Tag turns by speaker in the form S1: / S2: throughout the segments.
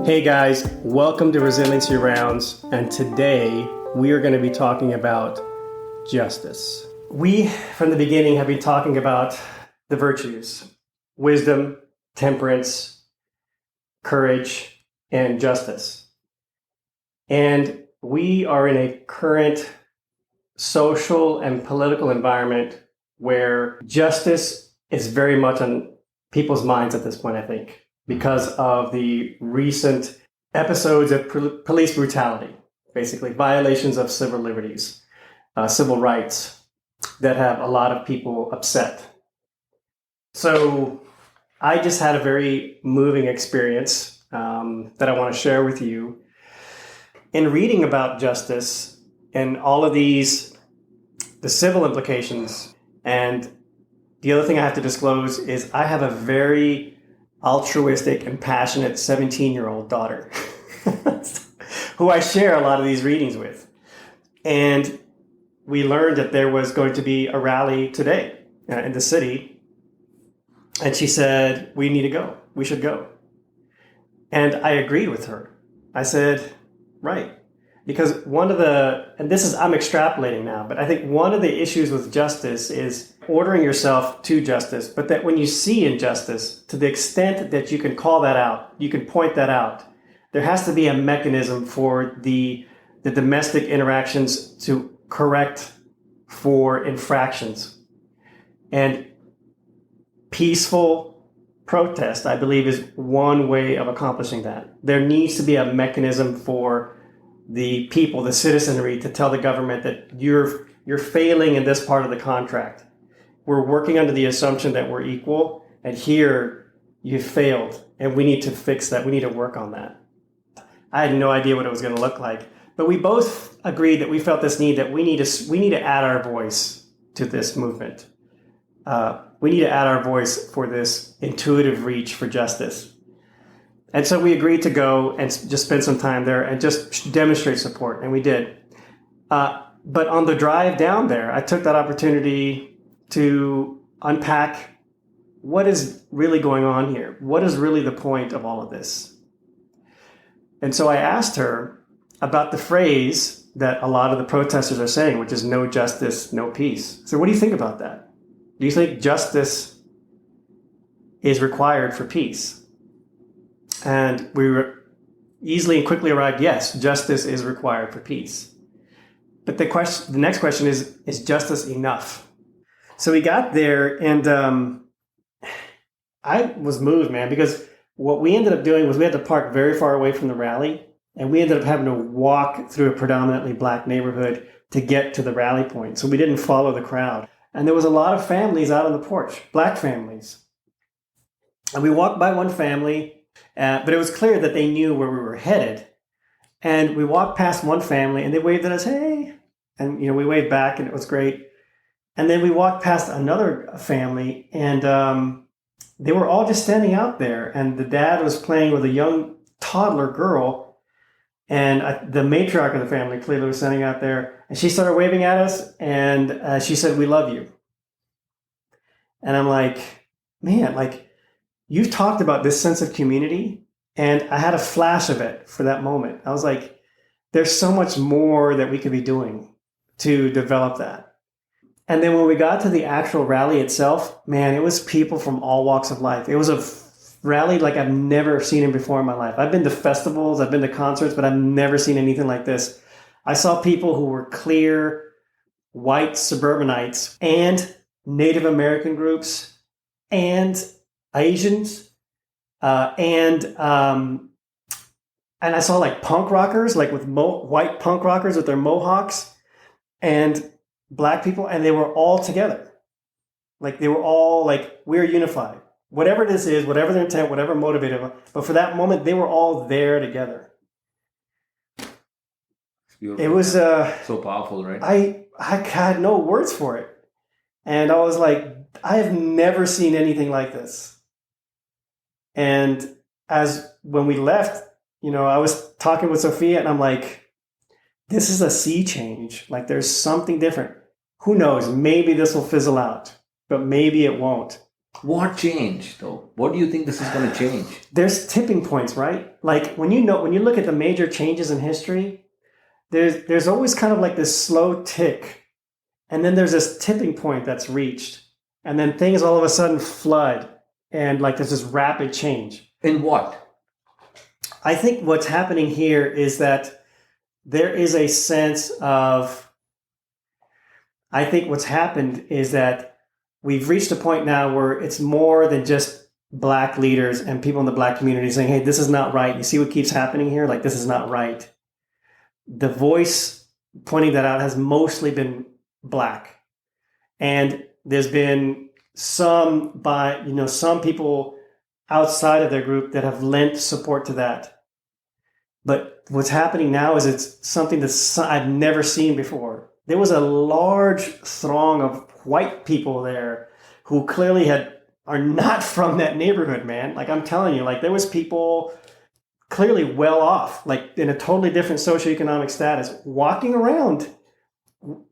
S1: Hey guys, welcome to Resiliency Rounds, and today we are going to be talking about justice. We, from the beginning, have been talking about the virtues: wisdom, temperance, courage, and justice. And we are in a current social and political environment where justice is very much on people's minds at this point, I think, because of the recent episodes of police brutality, basically violations of civil liberties, civil rights that have a lot of people upset. So I just had a very moving experience that I want to share with you. In reading about justice and all of the civil implications, and the other thing I have to disclose is I have a very altruistic and passionate 17-year-old daughter who I share a lot of these readings with. And we learned that there was going to be a rally today in the city. And she said, we need to go. We should go. And I agreed with her. I said, right. Because I'm extrapolating now, but I think one of the issues with justice is ordering yourself to justice, but that when you see injustice, to the extent that you can call that out, you can point that out, there has to be a mechanism for the domestic interactions to correct for infractions. And peaceful protest, I believe, is one way of accomplishing that. There needs to be a mechanism for the people, the citizenry, to tell the government that you're failing in this part of the contract. We're working under the assumption that we're equal, and here you failed, and we need to fix that. We need to work on that. I had no idea what it was going to look like, but we both agreed that we felt this need, that we need to add our voice to this movement. We need to add our voice for this intuitive reach for justice. And so we agreed to go and just spend some time there and just demonstrate support, and we did. But on the drive down there, I took that opportunity to unpack what is really going on here. What is really the point of all of this? And so I asked her about the phrase that a lot of the protesters are saying, which is no justice, no peace. So what do you think about that? Do you think justice is required for peace? And we were easily and quickly arrived, yes, justice is required for peace. But the next question is justice enough? So we got there, and I was moved, man, because what we ended up doing was we had to park very far away from the rally, and we ended up having to walk through a predominantly black neighborhood to get to the rally point. So we didn't follow the crowd. And there was a lot of families out on the porch, black families. And we walked by one family, but it was clear that they knew where we were headed. And we walked past one family, and they waved at us, hey. And we waved back, and it was great. And then we walked past another family, and they were all just standing out there. And the dad was playing with a young toddler girl. And the matriarch of the family clearly was standing out there. And she started waving at us, and she said, we love you. And I'm like, man, you've talked about this sense of community, and I had a flash of it for that moment. I was like, there's so much more that we could be doing to develop that. And then when we got to the actual rally itself, man, it was people from all walks of life. It was a rally like I've never seen it before in my life. I've been to festivals, I've been to concerts, but I've never seen anything like this. I saw people who were clear, white suburbanites, and Native American groups, and Asians, and I saw punk rockers, with white punk rockers with their mohawks, and black people, and they were all together. They were all we're unified. Whatever this is, whatever their intent, whatever motivated them, but for that moment, they were all there together. It was
S2: so powerful, right?
S1: I had no words for it, and I was like, I have never seen anything like this. And when we left, I was talking with Sophia, and I'm like, this is a sea change. There's something different. Who knows? Maybe this will fizzle out, but maybe it won't.
S2: What changed, though? What do you think this is going to change?
S1: There's tipping points, right? Like when you look at the major changes in history, there's always kind of like this slow tick, and then there's this tipping point that's reached, and then things all of a sudden flood, and like there's this rapid change.
S2: In what?
S1: I think what's happening here is that there is a sense of, I think what's happened is that we've reached a point now where it's more than just Black leaders and people in the Black community saying, hey, this is not right. You see what keeps happening here? Like, this is not right. The voice pointing that out has mostly been Black. And there's been some people outside of their group that have lent support to that. But what's happening now is it's something that I've never seen before. There was a large throng of white people there who clearly are not from that neighborhood, man. Like I'm telling you, like there was people clearly well off, like in a totally different socioeconomic status, walking around,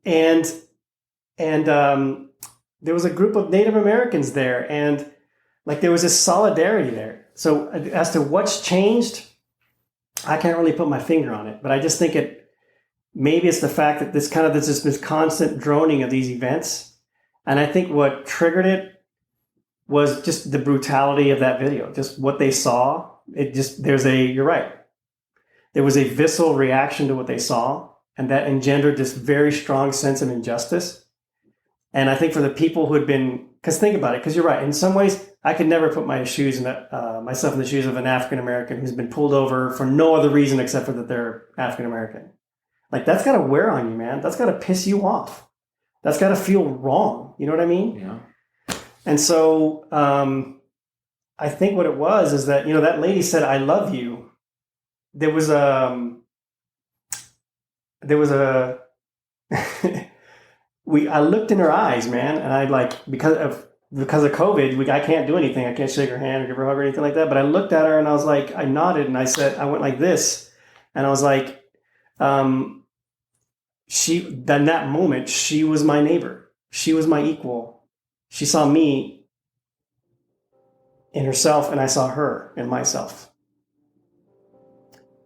S1: and there was a group of Native Americans there, and like there was this solidarity there. So as to what's changed, I can't really put my finger on it, but I just think maybe it's the fact that there's this constant droning of these events. And I think what triggered it was just the brutality of that video, just what they saw. You're right. There was a visceral reaction to what they saw, and that engendered this very strong sense of injustice. And I think for the people who had been, because think about it, because you're right, in some ways, I could never put myself in the shoes of an African American who's been pulled over for no other reason except for that they're African American. Like that's got to wear on you, man. That's got to piss you off. That's got to feel wrong. You know what I mean?
S2: Yeah.
S1: And so I think what it was is that, that lady said, I love you. There was a I looked in her eyes, man. And I because of COVID, I can't do anything. I can't shake her hand or give her a hug or anything like that. But I looked at her and I was like, I nodded and I went like this. And I was like, in that moment, she was my neighbor. She was my equal. She saw me in herself and I saw her in myself.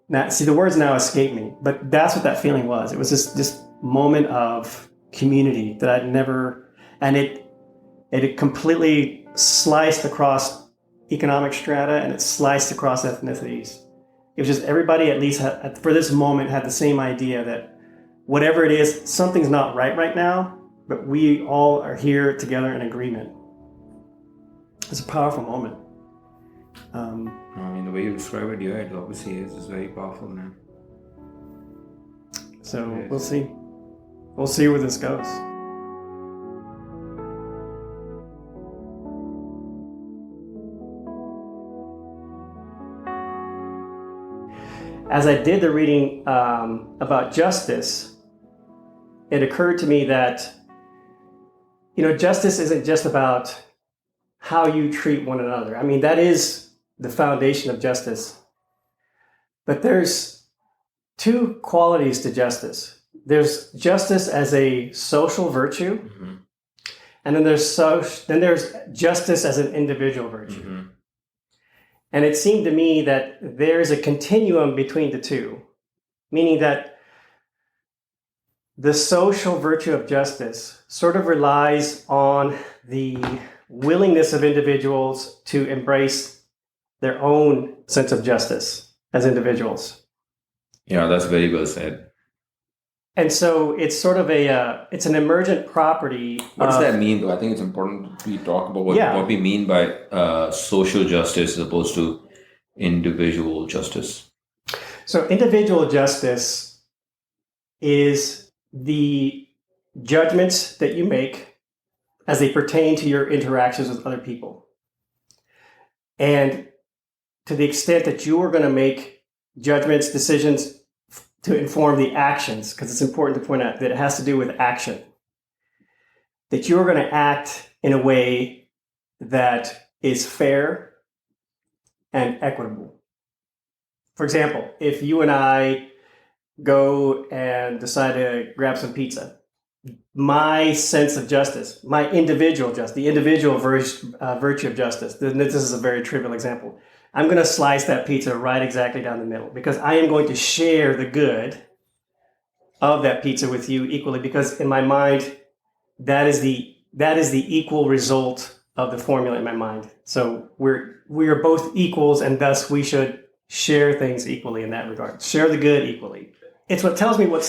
S1: Now, see, the words now escape me, but that's what that feeling was. It was this moment of community that I'd never, and it completely sliced across economic strata and it sliced across ethnicities. It was just everybody, at least for this moment, had the same idea that whatever it is, something's not right now, but we all are here together in agreement. It's a powerful moment.
S2: I mean, the way you describe it, yeah, it obviously is. It's very powerful, man.
S1: So we'll see. We'll see where this goes. As I did the reading about justice, it occurred to me that, justice isn't just about how you treat one another. I mean, that is the foundation of justice. But there's two qualities to justice. There's justice as a social virtue, mm-hmm. and then there's justice as an individual virtue. Mm-hmm. And it seemed to me that there's a continuum between the two, meaning that the social virtue of justice sort of relies on the willingness of individuals to embrace their own sense of justice as individuals.
S2: Yeah, that's very well said.
S1: And so it's sort of it's an emergent property.
S2: What does that mean, though? I think it's important we talk about what we mean by social justice as opposed to individual justice.
S1: So individual justice is the judgments that you make as they pertain to your interactions with other people. And to the extent that you are going to make judgments, decisions to inform the actions, because it's important to point out that it has to do with action, that you're going to act in a way that is fair and equitable. For example, if you and I go and decide to grab some pizza, my sense of justice, my individual justice, the individual virtue of justice. This is a very trivial example. I'm going to slice that pizza right exactly down the middle because I am going to share the good of that pizza with you equally, because in my mind, that is the equal result of the formula in my mind. So we are both equals, and thus we should share things equally in that regard. Share the good equally. It's what tells me what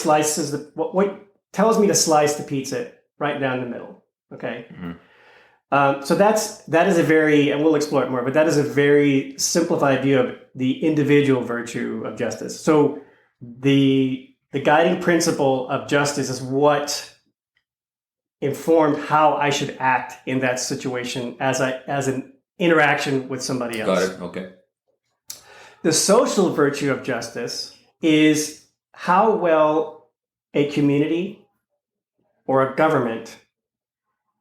S1: tells me to slice the pizza right down the middle. Okay. Mm-hmm. So that is a very, and we'll explore it more, but that is a very simplified view of the individual virtue of justice. So the guiding principle of justice is what informed how I should act in that situation as an interaction with somebody else.
S2: Got it. Okay.
S1: The social virtue of justice is how well a community or a government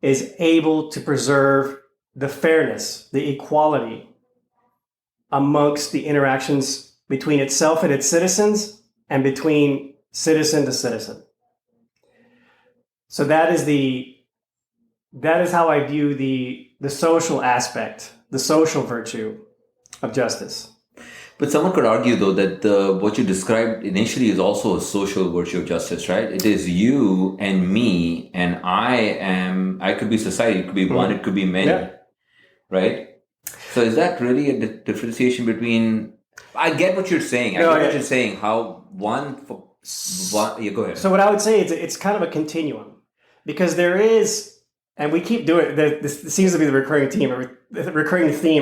S1: is able to preserve the fairness, the equality amongst the interactions between itself and its citizens and between citizen to citizen. So that is how I view the social aspect, the social virtue of justice.
S2: But someone could argue, though, that what you described initially is also a social virtue of justice, right? It is you and me, and I could be society, it could be one, it could be many, right? So is that really a differentiation between... I get what you're saying. What you're saying, how one... Yeah, go ahead.
S1: So what I would say is it's kind of a continuum, because there is... And we keep doing it. This seems to be the recurring theme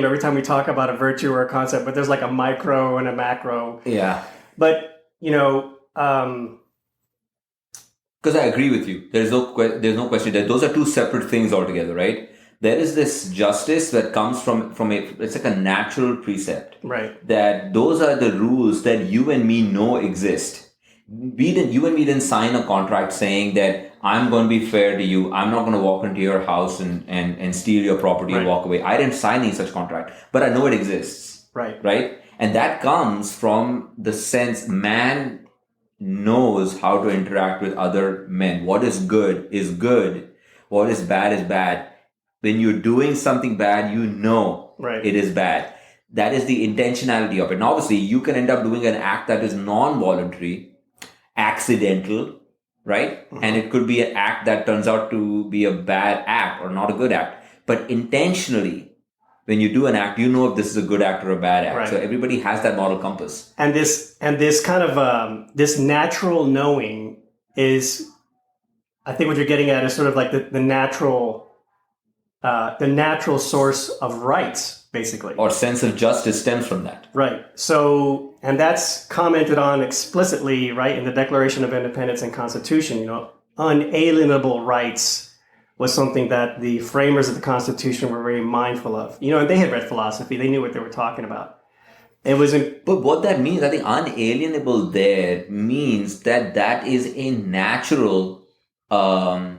S1: every time we talk about a virtue or a concept. But there's like a micro and a macro.
S2: Yeah.
S1: But
S2: because I agree with you. There's no question that those are two separate things altogether, right? There is this justice that comes from it's like a natural precept,
S1: right?
S2: That those are the rules that you and me know exist. You and me didn't sign a contract saying that I'm going to be fair to you. I'm not going to walk into your house and steal your property and walk away. I didn't sign any such contract, but I know it exists. Right? And that comes from the sense man knows how to interact with other men. What is good is good. What is bad. When you're doing something bad, you know it is bad. That is the intentionality of it. And obviously, you can end up doing an act that is non-voluntary, accidental, right? Mm-hmm. And it could be an act that turns out to be a bad act or not a good act. But intentionally, when you do an act, you know if this is a good act or a bad act. Right. So everybody has that moral compass.
S1: And this kind of this natural knowing is, I think what you're getting at is sort of like the natural source of rights, basically.
S2: Or sense of justice stems from that.
S1: Right. So, and that's commented on explicitly, right, in the Declaration of Independence and Constitution. Unalienable rights was something that the framers of the Constitution were very mindful of. And they had read philosophy. They knew what they were talking about.
S2: But what that means, I think unalienable there means that is a natural right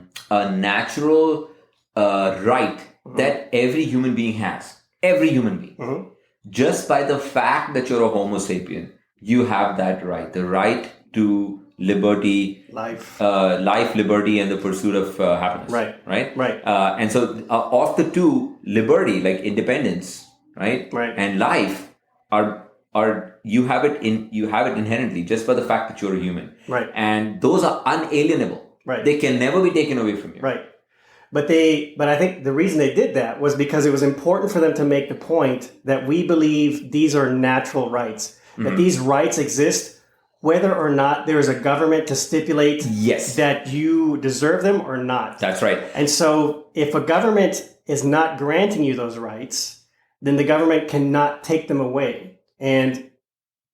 S2: that every human being has. Every human being. Mm-hmm. Just by the fact that you're a Homo sapien, you have that right. The right to liberty, life, liberty, and the pursuit of happiness. Right. And so of the two, liberty, like independence, right, and life, are you have it inherently just by the fact that you're a human.
S1: Right.
S2: And those are unalienable.
S1: Right.
S2: They can never be taken away from you.
S1: Right. But I think the reason they did that was because it was important for them to make the point that we believe these are natural rights, that these rights exist whether or not there is a government to stipulate that you deserve them or not.
S2: That's right.
S1: And so if a government is not granting you those rights, then the government cannot take them away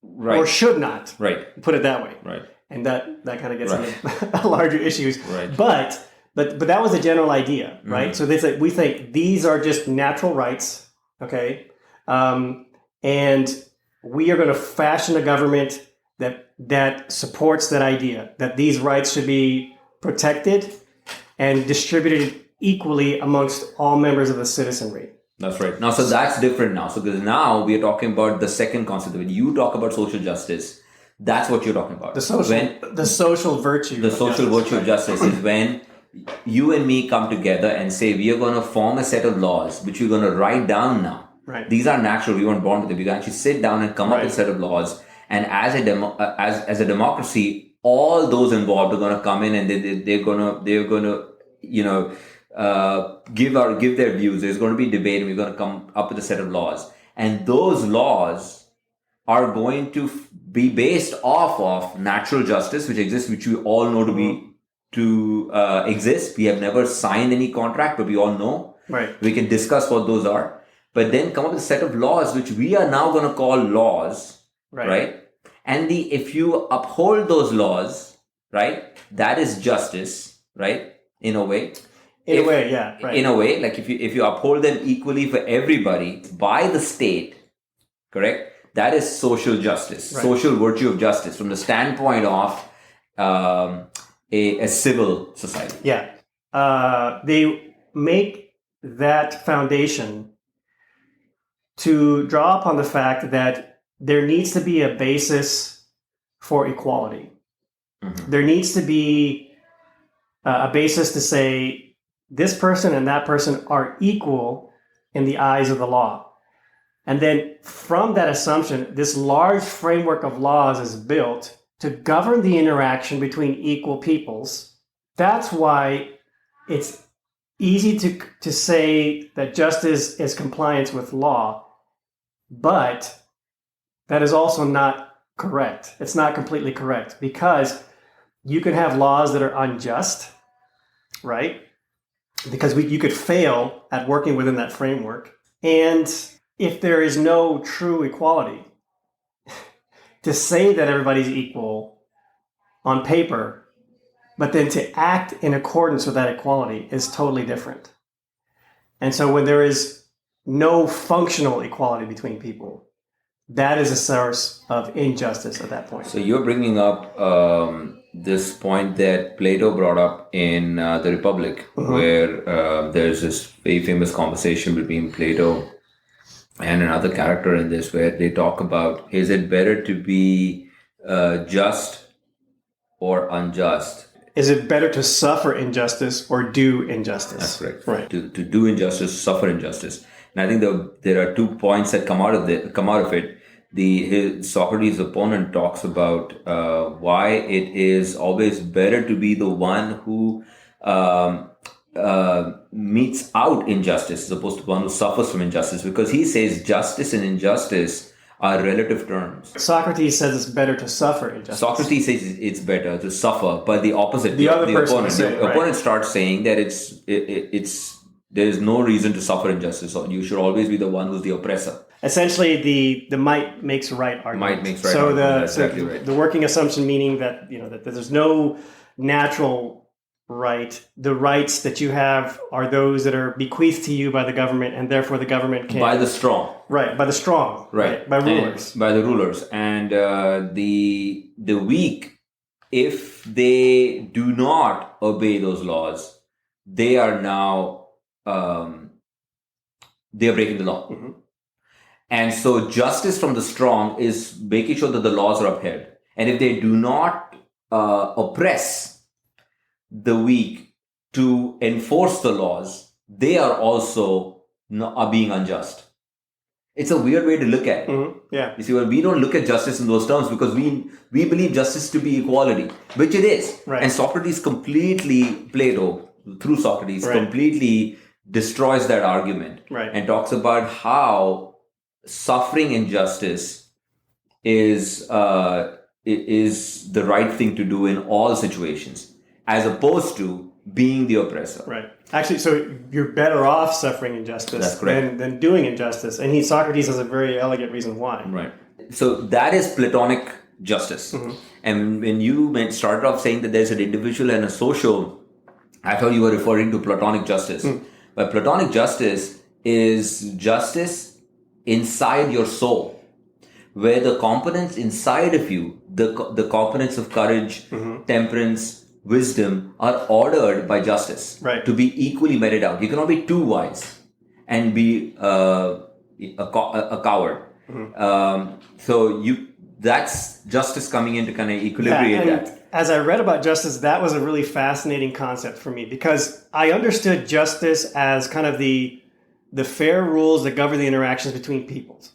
S1: or should not.
S2: Right.
S1: Put it that way.
S2: Right.
S1: And that kind of gets into larger issues.
S2: Right.
S1: But that was the general idea, right? So we think these are just natural rights, okay? And we are going to fashion a government that supports that idea, that these rights should be protected and distributed equally amongst all members of the citizenry.
S2: That's right. Now, so that's different now. So because now we are talking about the second concept of it. You talk about social justice. That's what you're talking about.
S1: The social virtue.
S2: The social virtue of justice is when you and me come together and say we are going to form a set of laws which we're going to write down now.
S1: Right.
S2: These are natural. We weren't born with them. We can actually sit down and come up with a set of laws. And as a democracy, all those involved are going to come in and they're going to give their views. There's going to be debate, and we're going to come up with a set of laws. And those laws are going to be based off of natural justice, which exists, which we all know to exist. We have never signed any contract, but we all know.
S1: Right.
S2: We can discuss what those are, but then come up with a set of laws, which we are now going to call laws, right? And if you uphold those laws, right, that is justice, right? In a way.
S1: In a way, yeah. Right.
S2: In a way, like if you uphold them equally for everybody by the state, correct? That is social justice, social virtue of justice from the standpoint of a civil society.
S1: Yeah. They make that foundation to draw upon the fact that there needs to be a basis for equality. Mm-hmm. There needs to be a basis to say this person and that person are equal in the eyes of the law. And then from that assumption, this large framework of laws is built to govern the interaction between equal peoples. That's why it's easy to say that justice is compliance with law, but that is also not correct. It's not completely correct, because you can have laws that are unjust, right? Because you could fail at working within that framework. And if there is no true equality, to say that everybody's equal on paper, but then to act in accordance with that equality is totally different. And so when there is no functional equality between people, that is a source of injustice at that point.
S2: So you're bringing up this point that Plato brought up in the Republic, where there's this very famous conversation between Plato and another character in this, where they talk about, is it better to be just or unjust?
S1: Is it better to suffer injustice or do injustice?
S2: That's correct.
S1: Right.
S2: To do injustice, suffer injustice. And I think there are 2 points that come out of it. Socrates' opponent talks about why it is always better to be the one who meets out injustice as opposed to one who suffers from injustice, because he says justice and injustice are relative terms.
S1: Socrates says it's better to suffer injustice.
S2: Socrates says it's better to suffer, but the opposite.
S1: The opponent
S2: starts saying that there is no reason to suffer injustice. So you should always be the one who's the oppressor.
S1: Essentially, the might makes right argument.
S2: Might makes right argument. Exactly right.
S1: The working assumption meaning that that there's no natural right. The rights that you have are those that are bequeathed to you by the government, and therefore the government can...
S2: By the strong.
S1: Right, by the strong. Right, by rulers.
S2: By the rulers. And the weak, if they do not obey those laws, they are now... they are breaking the law. Mm-hmm. And so justice from the strong is making sure that the laws are upheld. And if they do not oppress the weak to enforce the laws, they are also are being unjust. It's a weird way to look at it.
S1: Mm-hmm. Yeah.
S2: You see, well, we don't look at justice in those terms because we believe justice to be equality, which it is.
S1: Right.
S2: And Plato, through Socrates, completely destroys that argument.
S1: Right.
S2: And talks about how suffering injustice is the right thing to do in all situations, as opposed to being the oppressor.
S1: Right. Actually, so you're better off suffering injustice than doing injustice. And Socrates has a very elegant reason why.
S2: Right. So that is Platonic justice. Mm-hmm. And when you started off saying that there's an individual and a social, I thought you were referring to Platonic justice. Mm. But Platonic justice is justice inside your soul, where the components inside of you, the components of courage, temperance, wisdom are ordered by justice to be equally meted out. You cannot be too wise and be a coward. Mm-hmm. So that's justice coming in to kind of equilibrate
S1: and
S2: that.
S1: as I read about justice, that was a really fascinating concept for me, because I understood justice as kind of the fair rules that govern the interactions between peoples.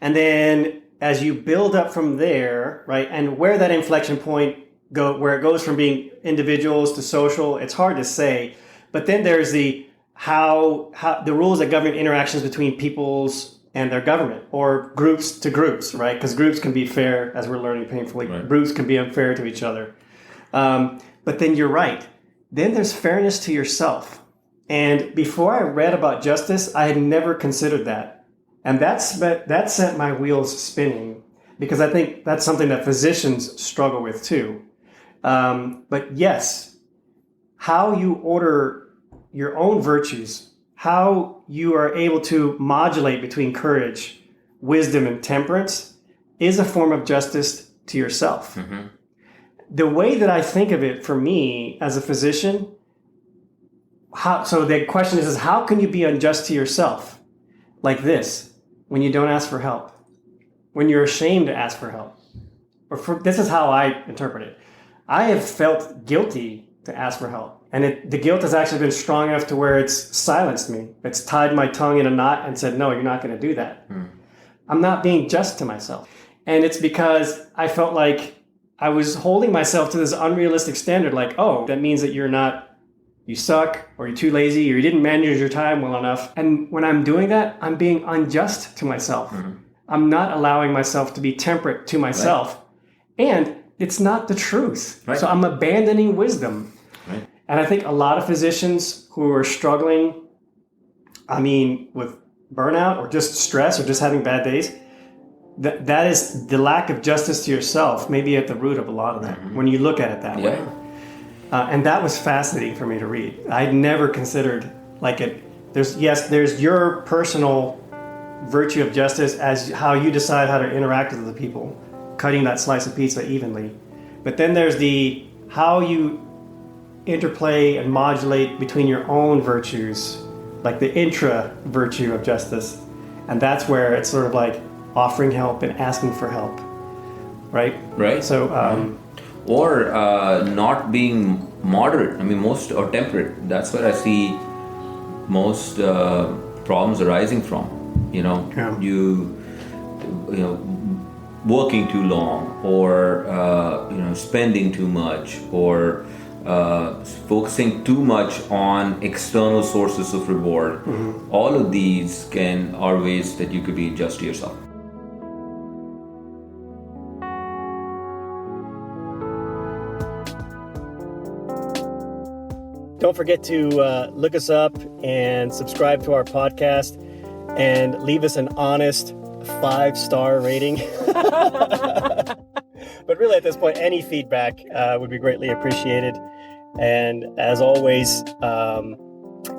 S1: And then as you build up from there, right, and where that inflection point where it goes from being individuals to social, it's hard to say. But then there's the how the rules that govern interactions between peoples and their government, or groups to groups, right? Because groups can be fair, as we're learning painfully.
S2: Right.
S1: Groups can be unfair to each other. But then you're right. Then there's fairness to yourself. And before I read about justice, I had never considered that. And that sent my wheels spinning, because I think that's something that physicians struggle with too. But yes, how you order your own virtues, how you are able to modulate between courage, wisdom, and temperance is a form of justice to yourself.
S2: Mm-hmm.
S1: The way that I think of it for me as a physician, so the question is how can you be unjust to yourself like this when you don't ask for help, when you're ashamed to ask for help? This is how I interpret it. I have felt guilty to ask for help. And the guilt has actually been strong enough to where it's silenced me. It's tied my tongue in a knot and said, no, you're not going to do that. I'm not being just to myself. And it's because I felt like I was holding myself to this unrealistic standard, like, oh, that means that you suck, or you're too lazy, or you didn't manage your time well enough. And when I'm doing that, I'm being unjust to myself. I'm not allowing myself to be temperate to myself. Right. And it's not the truth. Right. So I'm abandoning wisdom. Right. And I think a lot of physicians who are struggling, with burnout or just stress or just having bad days, that is the lack of justice to yourself, maybe at the root of a lot of that, when you look at it that way. And that was fascinating for me to read. I'd never considered there's your personal virtue of justice as how you decide how to interact with other people, cutting that slice of pizza evenly. But then there's how you interplay and modulate between your own virtues, like the intra virtue of justice. And that's where it's sort of like offering help and asking for help, right? Right. So,
S2: or not being moderate. Most or temperate. That's where I see most problems arising from. Working too long, or spending too much, or focusing too much on external sources of reward. All of these are ways that you could be unjust to yourself.
S1: Don't forget to look us up and subscribe to our podcast and leave us an honest 5-star rating. But really at this point, any feedback would be greatly appreciated. And as always,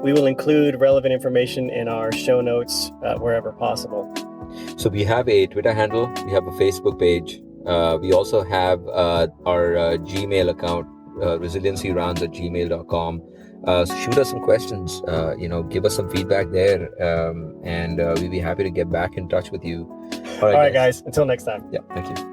S1: we will include relevant information in our show notes wherever possible.
S3: So we have a Twitter handle, we have a Facebook page. We also have our Gmail account, resiliencyrounds@gmail.com. Shoot us some questions, give us some feedback there, and we'd be happy to get back in touch with you.
S1: All right, guys. Until next time.
S3: Yeah, thank you.